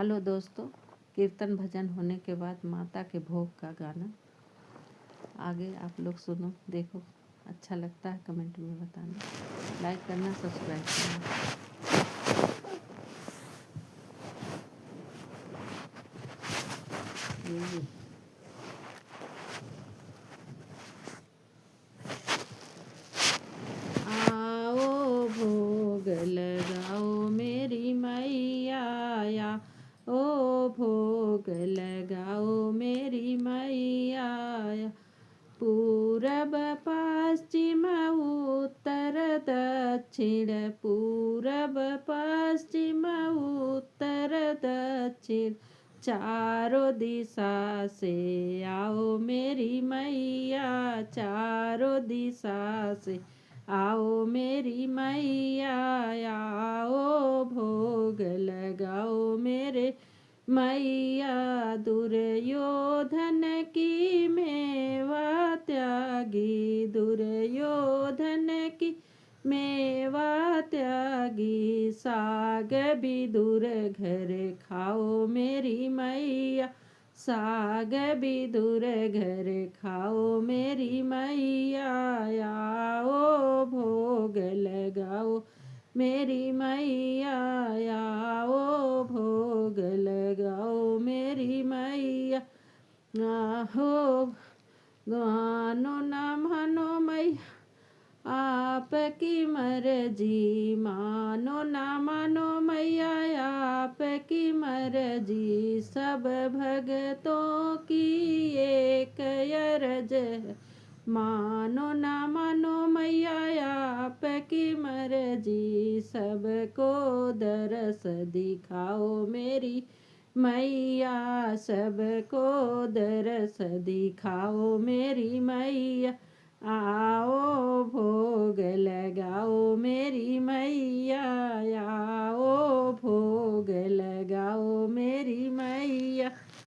Hello दोस्तों, कीर्तन भजन होने के बाद माता के भोग का गाना आगे आप लोग सुनो, देखो अच्छा लगता है कमेंट में बताना, लाइक करना, सब्सक्राइब करना। आओ भोग लगाओ मेरी मैया, ओ भोग लगाओ मेरी मैया। पूरब पश्चिम उत्तर दक्षिण, पूरब पश्चिम उत्तर दक्षिण, चारों दिशा से आओ मेरी मैया, चारों दिशा से आओ मेरी मैया। आओ भोग लगाओ मेरे मैया, दुर्योधन की मेवा त्यागी, दुर्योधन की मेवा त्यागी, साग विदुर घर खाओ मेरी मैया, साग विदुर घर खाओ मेरी मैया। आओ भोग लगाओ मेरी मैया, आओ भोग लगाओ मेरी मैया। आहो गानो ना मानो मैया आपकी मर्जी, मानो ना मानो मैया आपकी मर्जी, सब भगतों की एक अरज है, मानो ना मानो मैया आपकी मर्जी, सबको दरस दिखाओ मेरी मैया, सबको दरस दिखाओ मेरी मैया। आओ भोग लगाओ मेरी मैया,